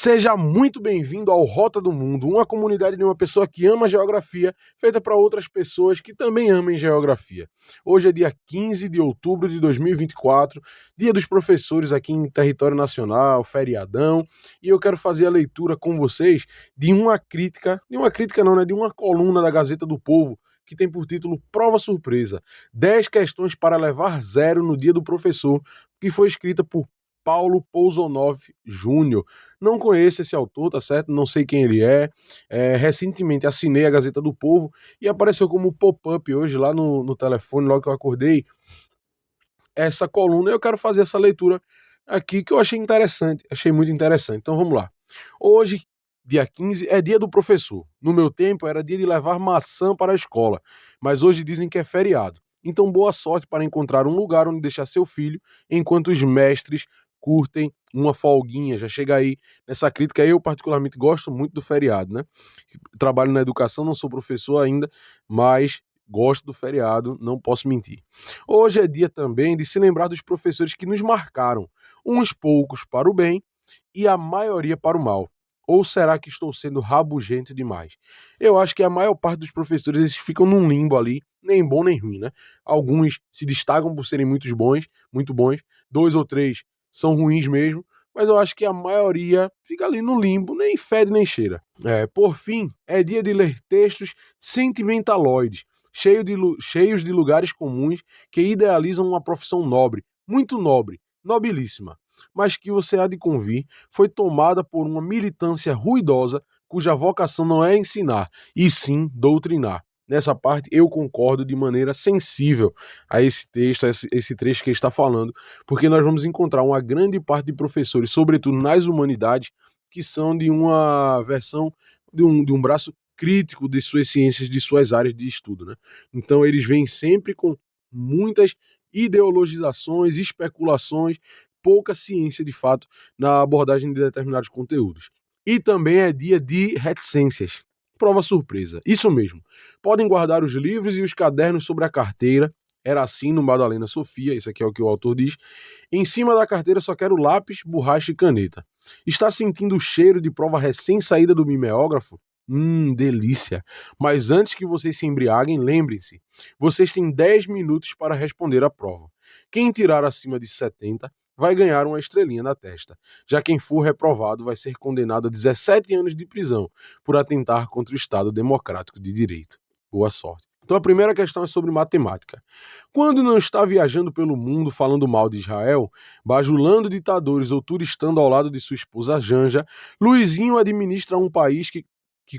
Seja muito bem-vindo ao Rota do Mundo, uma comunidade de uma pessoa que ama geografia, feita para outras pessoas que também amem geografia. Hoje é dia 15 de outubro de 2024, dia dos professores aqui em território nacional, feriadão, e eu quero fazer a leitura com vocês de uma coluna da Gazeta do Povo, que tem por título Prova Surpresa, 10 questões para levar zero no dia do professor, que foi escrita por Paulo Pouzonov Júnior. Não conheço esse autor, tá certo? Não sei quem ele é. Recentemente assinei a Gazeta do Povo e apareceu como pop-up hoje lá no telefone, logo que eu acordei, essa coluna. Eu quero fazer essa leitura aqui que eu achei interessante, achei muito interessante. Então vamos lá. Hoje, dia 15, é dia do professor. No meu tempo era dia de levar maçã para a escola, mas hoje dizem que é feriado. Então boa sorte para encontrar um lugar onde deixar seu filho enquanto os mestres curtem uma folguinha. Já chega aí nessa crítica. Eu particularmente gosto muito do feriado, né? Trabalho na educação, não sou professor ainda, mas gosto do feriado, não posso mentir. Hoje é dia também de se lembrar dos professores que nos marcaram, uns poucos para o bem e a maioria para o mal. Ou será que estou sendo rabugento demais? Eu acho que a maior parte dos professores eles ficam num limbo ali, nem bom nem ruim, né? Alguns se destacam por serem muito bons, dois ou três são ruins mesmo, mas eu acho que a maioria fica ali no limbo, nem fede nem cheira. Por fim, é dia de ler textos sentimentaloides, cheios de lugares comuns que idealizam uma profissão nobre, muito nobre, nobilíssima, mas que você há de convir foi tomada por uma militância ruidosa cuja vocação não é ensinar, e sim doutrinar. Nessa parte eu concordo de maneira sensível a esse texto, a esse trecho que ele está falando, porque nós vamos encontrar uma grande parte de professores, sobretudo nas humanidades, que são de uma versão, de um braço crítico de suas ciências, de suas áreas de estudo, né? Então eles vêm sempre com muitas ideologizações, especulações, pouca ciência de fato na abordagem de determinados conteúdos. E também é dia de reticências. Prova surpresa. Isso mesmo. Podem guardar os livros e os cadernos sobre a carteira. Era assim no Madalena Sofia, isso aqui é o que o autor diz. Em cima da carteira só quero lápis, borracha e caneta. Está sentindo o cheiro de prova recém-saída do mimeógrafo? Delícia. Mas antes que vocês se embriaguem, lembrem-se, vocês têm 10 minutos para responder a prova. Quem tirar acima de 70 vai ganhar uma estrelinha na testa. Já quem for reprovado vai ser condenado a 17 anos de prisão por atentar contra o Estado Democrático de Direito. Boa sorte. Então a primeira questão é sobre matemática. Quando não está viajando pelo mundo falando mal de Israel, bajulando ditadores ou turistando ao lado de sua esposa Janja, Luizinho administra um país que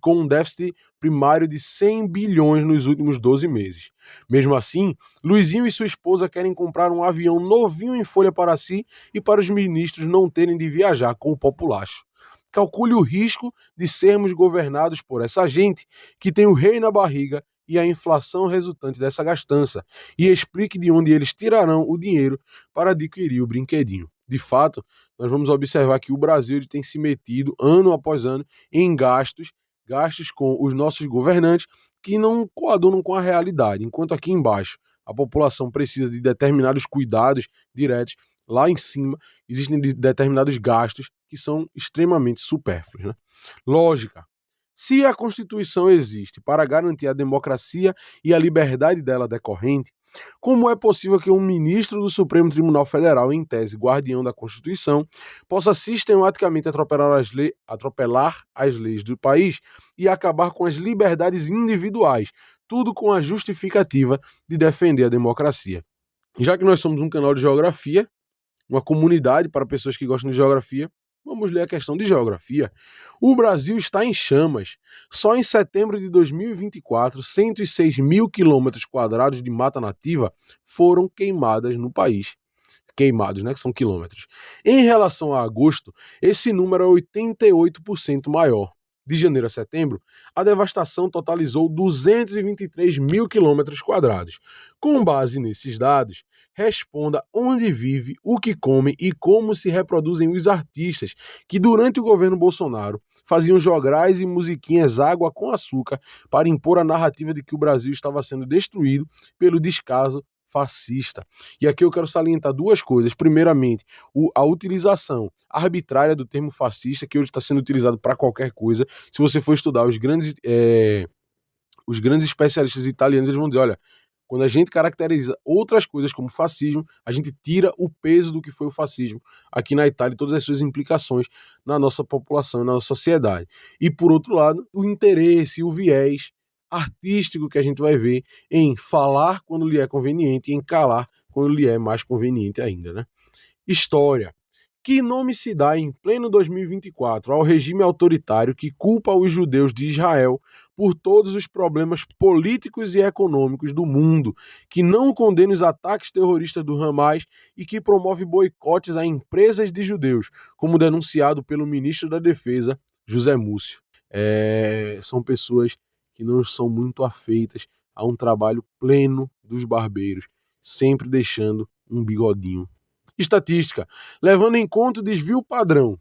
com um déficit primário de 100 bilhões nos últimos 12 meses. Mesmo assim, Luizinho e sua esposa querem comprar um avião novinho em folha para si e para os ministros não terem de viajar com o populacho. Calcule o risco de sermos governados por essa gente que tem o rei na barriga e a inflação resultante dessa gastança, e explique de onde eles tirarão o dinheiro para adquirir o brinquedinho. De fato, nós vamos observar que o Brasil ele tem se metido ano após ano em gastos com os nossos governantes que não coadunam com a realidade. Enquanto aqui embaixo a população precisa de determinados cuidados diretos, lá em cima existem determinados gastos que são extremamente supérfluos, né? Lógica. Se a Constituição existe para garantir a democracia e a liberdade dela decorrente, como é possível que um ministro do Supremo Tribunal Federal, em tese guardião da Constituição, possa sistematicamente atropelar as leis do país e acabar com as liberdades individuais, tudo com a justificativa de defender a democracia? Já que nós somos um canal de geografia, uma comunidade para pessoas que gostam de geografia, vamos ler a questão de geografia. O Brasil está em chamas. Só em setembro de 2024, 106 mil quilômetros quadrados de mata nativa foram queimadas no país. Queimados, né, que são quilômetros. Em relação a agosto, esse número é 88% maior. De janeiro a setembro, a devastação totalizou 223 mil quilômetros quadrados. Com base nesses dados, responda onde vive, o que come e como se reproduzem os artistas que, durante o governo Bolsonaro, faziam jograis e musiquinhas água com açúcar para impor a narrativa de que o Brasil estava sendo destruído pelo descaso fascista. E aqui eu quero salientar duas coisas. Primeiramente, a utilização arbitrária do termo fascista, que hoje está sendo utilizado para qualquer coisa. Se você for estudar os grandes especialistas italianos, eles vão dizer, olha, quando a gente caracteriza outras coisas como fascismo, a gente tira o peso do que foi o fascismo aqui na Itália e todas as suas implicações na nossa população, na nossa sociedade. E, por outro lado, o interesse, o viés artístico que a gente vai ver em falar quando lhe é conveniente e em calar quando lhe é mais conveniente ainda, né? História. Que nome se dá em pleno 2024 ao regime autoritário que culpa os judeus de Israel por todos os problemas políticos e econômicos do mundo, que não condena os ataques terroristas do Hamas e que promove boicotes a empresas de judeus, como denunciado pelo ministro da Defesa, José Múcio? São pessoas que não são muito afeitas a um trabalho pleno dos barbeiros, sempre deixando um bigodinho. Estatística. Levando em conta o desvio padrão,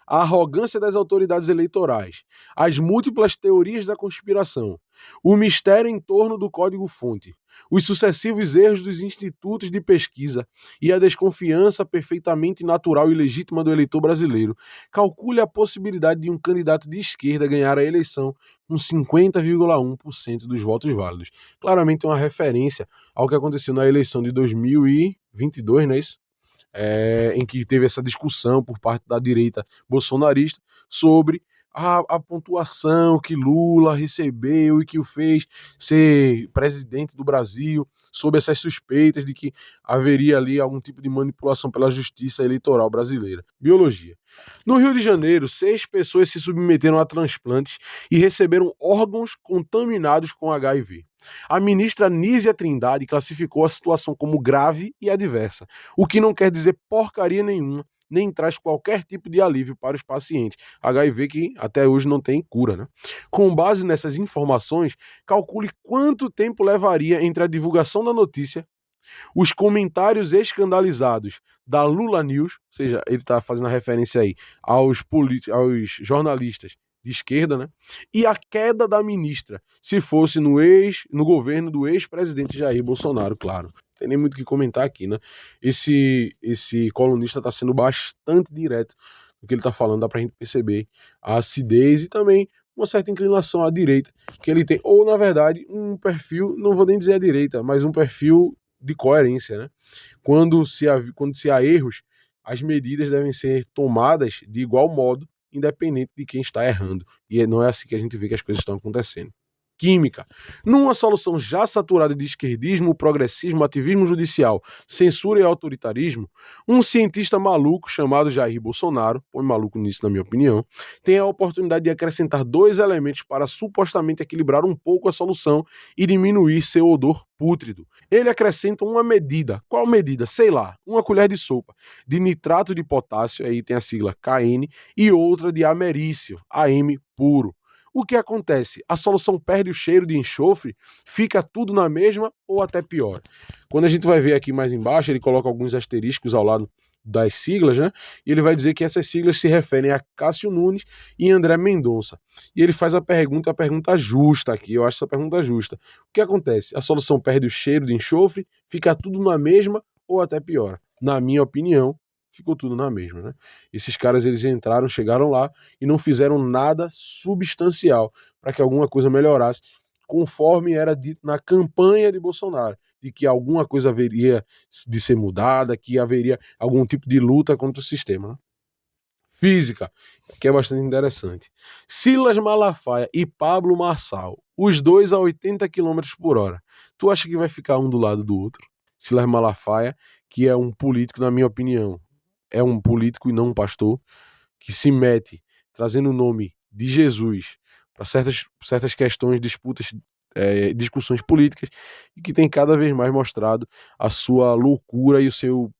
a arrogância das autoridades eleitorais, as múltiplas teorias da conspiração, o mistério em torno do código-fonte, os sucessivos erros dos institutos de pesquisa e a desconfiança perfeitamente natural e legítima do eleitor brasileiro, calcule a possibilidade de um candidato de esquerda ganhar a eleição com 50,1% dos votos válidos. Claramente uma referência ao que aconteceu na eleição de 2022, não é isso? Em que teve essa discussão por parte da direita bolsonarista sobre a pontuação que Lula recebeu e que o fez ser presidente do Brasil, sobre essas suspeitas de que haveria ali algum tipo de manipulação pela justiça eleitoral brasileira. Biologia. No Rio de Janeiro, 6 pessoas se submeteram a transplantes e receberam órgãos contaminados com HIV. A ministra Nízia Trindade classificou a situação como grave e adversa, o que não quer dizer porcaria nenhuma, nem traz qualquer tipo de alívio para os pacientes. HIV que até hoje não tem cura, né? Com base nessas informações, calcule quanto tempo levaria entre a divulgação da notícia, os comentários escandalizados da Lula News, ou seja, ele está fazendo a referência aí aos jornalistas de esquerda, né? E a queda da ministra, se fosse no governo do ex-presidente Jair Bolsonaro, claro. Não tem nem muito o que comentar aqui, né? Esse colunista está sendo bastante direto no que ele está falando, dá para a gente perceber a acidez e também uma certa inclinação à direita que ele tem, ou na verdade um perfil, não vou nem dizer à direita, mas um perfil de coerência, né? Quando se há erros, as medidas devem ser tomadas de igual modo, independente de quem está errando. E não é assim que a gente vê que as coisas estão acontecendo. Química. Numa solução já saturada de esquerdismo, progressismo, ativismo judicial, censura e autoritarismo, um cientista maluco chamado Jair Bolsonaro, põe maluco nisso na minha opinião, tem a oportunidade de acrescentar 2 elementos para supostamente equilibrar um pouco a solução e diminuir seu odor pútrido. Ele acrescenta uma medida, qual medida? Sei lá, uma colher de sopa, de nitrato de potássio, aí tem a sigla KN, e outra de americium, AM puro. O que acontece? A solução perde o cheiro de enxofre, fica tudo na mesma ou até pior. Quando a gente vai ver aqui mais embaixo, ele coloca alguns asteriscos ao lado das siglas, né? E ele vai dizer que essas siglas se referem a Cássio Nunes e André Mendonça. E ele faz a pergunta justa aqui, eu acho essa pergunta justa. O que acontece? A solução perde o cheiro de enxofre, fica tudo na mesma ou até pior. Na minha opinião, ficou tudo na mesma, né? Esses caras, eles entraram, chegaram lá e não fizeram nada substancial para que alguma coisa melhorasse, conforme era dito na campanha de Bolsonaro, de que alguma coisa haveria de ser mudada, que haveria algum tipo de luta contra o sistema, né? Física, que é bastante interessante. Silas Malafaia e Pablo Marçal, os dois a 80 quilômetros por hora. Tu acha que vai ficar um do lado do outro? Silas Malafaia, que é um político, na minha opinião, é um político e não um pastor, que se mete trazendo o nome de Jesus para certas questões, disputas, discussões políticas, e que tem cada vez mais mostrado a sua loucura e o seu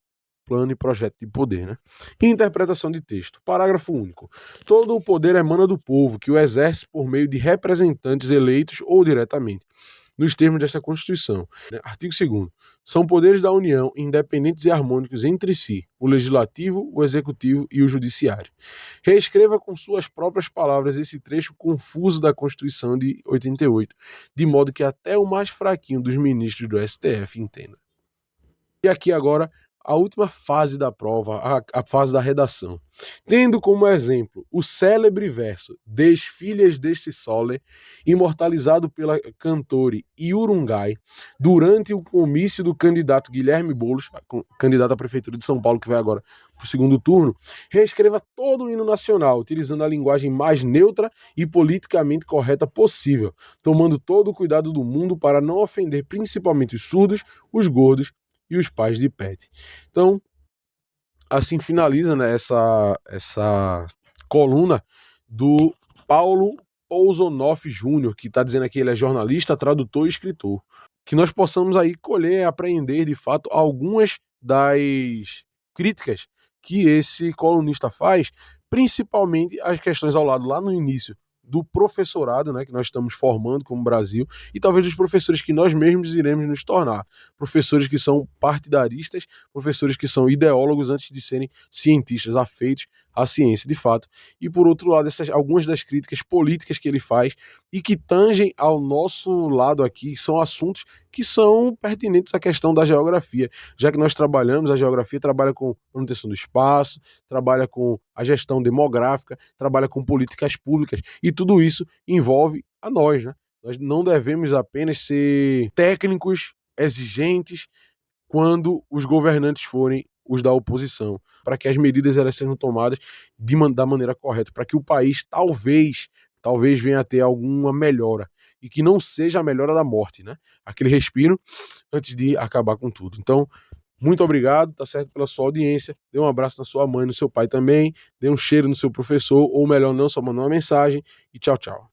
plano e projeto de poder, né? Interpretação de texto. Parágrafo único. Todo o poder emana do povo, que o exerce por meio de representantes eleitos ou diretamente, nos termos desta Constituição. Artigo 2º. São poderes da União, independentes e harmônicos entre si, o Legislativo, o Executivo e o Judiciário. Reescreva com suas próprias palavras esse trecho confuso da Constituição de 88, de modo que até o mais fraquinho dos ministros do STF entenda. E aqui agora a última fase da prova, a fase da redação. Tendo como exemplo o célebre verso Des filhas deste sole, imortalizado pela cantora Iurungay, durante o comício do candidato Guilherme Boulos, candidato à Prefeitura de São Paulo, que vai agora para o segundo turno, reescreva todo o hino nacional, utilizando a linguagem mais neutra e politicamente correta possível, tomando todo o cuidado do mundo para não ofender principalmente os surdos, os gordos e os pais de pet. Então, assim finaliza, né, essa coluna do Paulo Pousonoff Júnior, que está dizendo aqui que ele é jornalista, tradutor e escritor. Que nós possamos aí colher e apreender, de fato, algumas das críticas que esse colunista faz, principalmente as questões ao lado, lá no início, do professorado, né, que nós estamos formando como Brasil, e talvez dos professores que nós mesmos iremos nos tornar. Professores que são partidaristas, professores que são ideólogos antes de serem cientistas afeitos à ciência, de fato. E por outro lado, algumas das críticas políticas que ele faz e que tangem ao nosso lado aqui, são assuntos que são pertinentes à questão da geografia, já que nós trabalhamos, a geografia trabalha com manutenção do espaço, trabalha com a gestão demográfica, trabalha com políticas públicas, e tudo isso envolve a nós, né? Nós não devemos apenas ser técnicos, exigentes, quando os governantes forem os da oposição, para que as medidas elas sejam tomadas da maneira correta, para que o país talvez venha a ter alguma melhora, e que não seja a melhora da morte, né? Aquele respiro antes de acabar com tudo. Então, muito obrigado, tá certo, pela sua audiência. Dê um abraço na sua mãe, no seu pai também, dê um cheiro no seu professor, ou melhor, não, só mandar uma mensagem, e tchau, tchau.